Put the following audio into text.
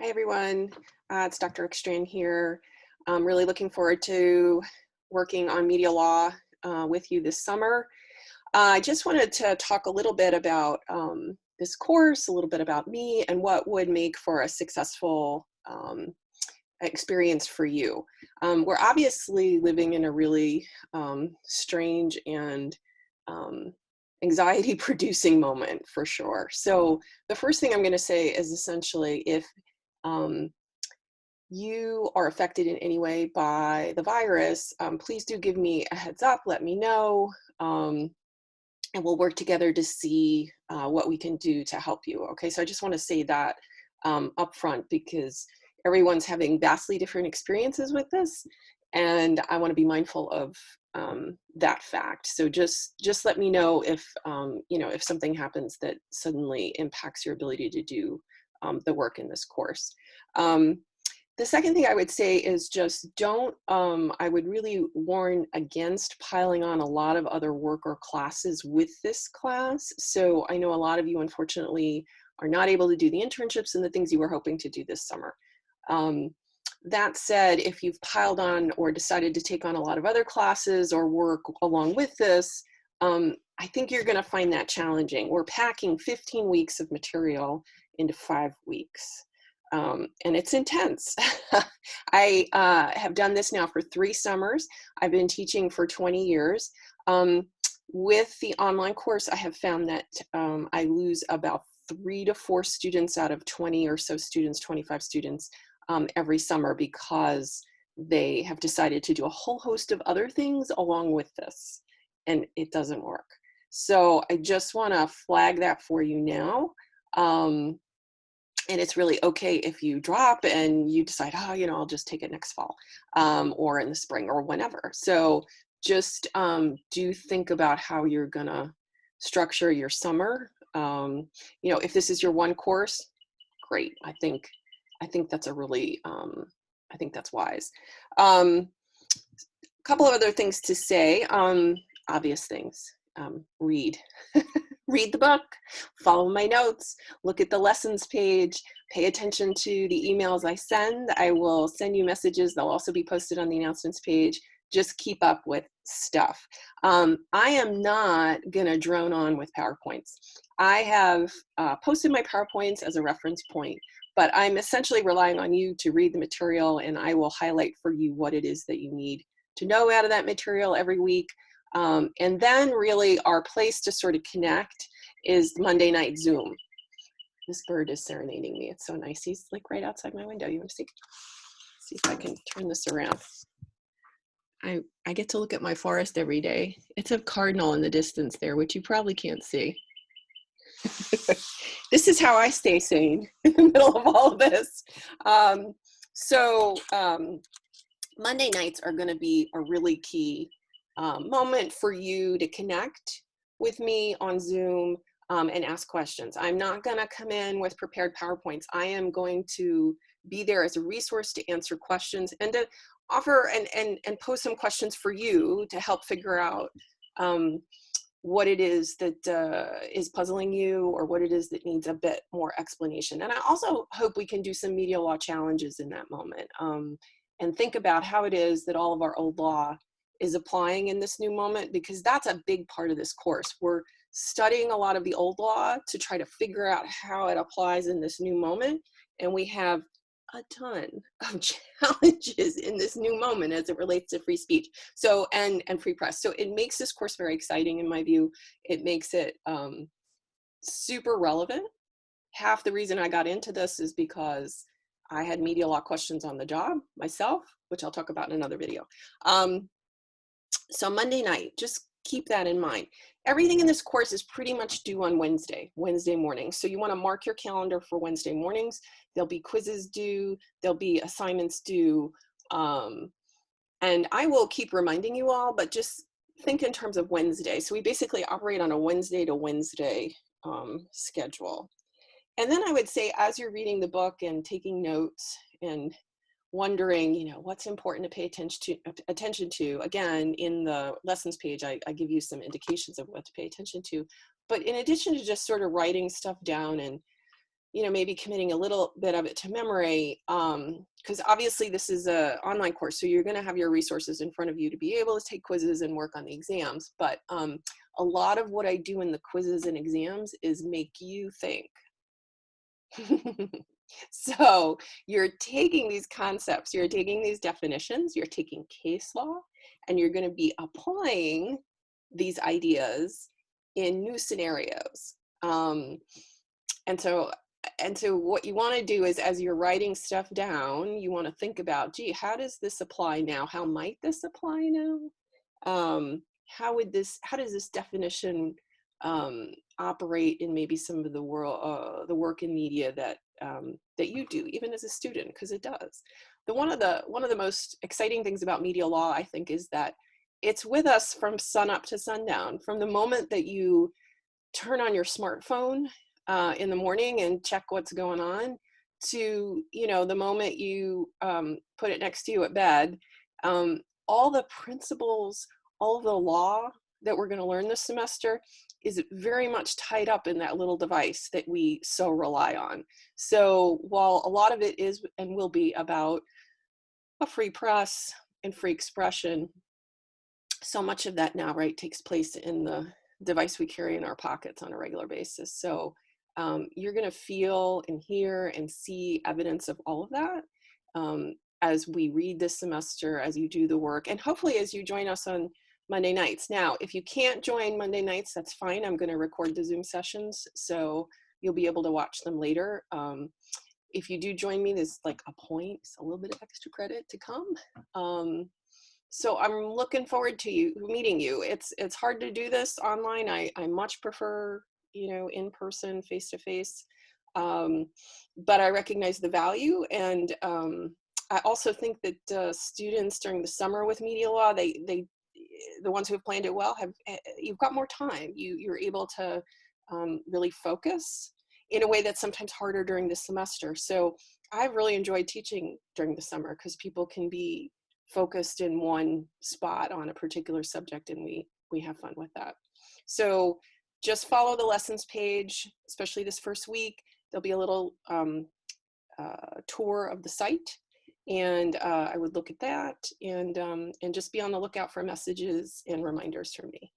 Hi, everyone. It's Dr. Extran here. I'm really looking forward to working on media law with you this summer. I just wanted to talk a little bit about this course, a little bit about me, and what would make for a successful experience for you. We're obviously living in a really strange and anxiety-producing moment, for sure. So the first thing I'm going to say is essentially if um, you are affected in any way by the virus, please do give me a heads up, let me know, and we'll work together to see what we can do to help you. Okay, so I just want to say that up front because everyone's having vastly different experiences with this, and I want to be mindful of that fact. So just let me know if if something happens that suddenly impacts your ability to do the work in this course. The second thing I would say is just don't, I would really warn against piling on a lot of other work or classes with this class. So I know a lot of you, unfortunately, are not able to do the internships and the things you were hoping to do this summer. That said, if you've piled on or decided to take on a lot of other classes or work along with this, I think you're going to find that challenging. We're packing 15 weeks of material into 5 weeks. And it's intense. I have done this now for 3 summers. I've been teaching for 20 years. With the online course, I have found that I lose about 3 to 4 students out of 20 or so students, 25 students every summer because they have decided to do a whole host of other things along with this, and it doesn't work. So I just want to flag that for you now. And it's really okay if you drop and you decide, oh, I'll just take it next fall or in the spring or whenever. So just do think about how you're gonna structure your summer. If this is your one course, great. I think that's a really, I think that's wise. A couple of other things to say, obvious things. Read. Read the book, follow my notes, look at the lessons page, pay attention to the emails I send. I will send you messages. They'll also be posted on the announcements page. Just keep up with stuff. I am not gonna drone on with PowerPoints. I have posted my PowerPoints as a reference point, but I'm essentially relying on you to read the material, and I will highlight for you what it is that you need to know out of that material every week. And then really our place to sort of connect is Monday night Zoom. This bird is serenading me. It's so nice. He's like right outside my window. You want to see? See if I can turn this around. I get to look at my forest every day. It's a cardinal in the distance there, which you probably can't see. This is how I stay sane in the middle of all of this. Monday nights are going to be a really key moment for you to connect with me on Zoom and ask questions. I'm not going to come in with prepared PowerPoints. I am going to be there as a resource to answer questions and to offer and pose some questions for you to help figure out what it is that is puzzling you or what it is that needs a bit more explanation. And I also hope we can do some media law challenges in that moment and think about how it is that all of our old law is applying in this new moment, because that's a big part of this course. We're studying a lot of the old law to try to figure out how it applies in this new moment. And we have a ton of challenges in this new moment as it relates to free speech. So, and free press. So it makes this course very exciting in my view. It makes it super relevant. Half the reason I got into this is because I had media law questions on the job myself, which I'll talk about in another video. So Monday night, just keep that in mind. Everything in this course is pretty much due on Wednesday morning. So you want to mark your calendar for Wednesday mornings. There'll be quizzes due, there'll be assignments due, and I will keep reminding you all, but just think in terms of Wednesday. So we basically operate on a Wednesday to Wednesday schedule. And then I would say, as you're reading the book and taking notes and wondering, what's important to pay attention to, again, in the lessons page, I give you some indications of what to pay attention to. But in addition to just sort of writing stuff down and you know, maybe committing a little bit of it to memory, because obviously this is a online course, so you're going to have your resources in front of you to be able to take quizzes and work on the exams. But a lot of what I do in the quizzes and exams is make you think. So you're taking these concepts, you're taking these definitions, you're taking case law, and you're going to be applying these ideas in new scenarios. And so what you want to do is, as you're writing stuff down, you want to think about, gee, how does this apply now? How might this apply now? How does this definition operate in maybe some of the the work in media that that you do, even as a student, because it does. One of the most exciting things about media law, I think, is that it's with us from sun up to sundown. From the moment that you turn on your smartphone in the morning and check what's going on, to, you know, the moment you put it next to you at bed, all the principles, all the law that we're going to learn this semester is very much tied up in that little device that we so rely on. So while a lot of it is and will be about a free press and free expression, so much of that now, right, takes place in the device we carry in our pockets on a regular basis. So you're going to feel and hear and see evidence of all of that as we read this semester, as you do the work, and hopefully as you join us on Monday nights. Now, if you can't join Monday nights, that's fine. I'm going to record the Zoom sessions, so you'll be able to watch them later. If you do join me, there's like a point, a little bit of extra credit to come. So I'm looking forward to meeting you. It's hard to do this online. I much prefer, you know, in person, face to face. But I recognize the value, and I also think that students during the summer with media law, the ones who have planned it well, you've got more time. You're able to really focus in a way that's sometimes harder during the semester. So I've really enjoyed teaching during the summer because people can be focused in one spot on a particular subject, and we have fun with that. So just follow the lessons page, especially this first week. There'll be a little tour of the site, and I would look at that, and just be on the lookout for messages and reminders from me.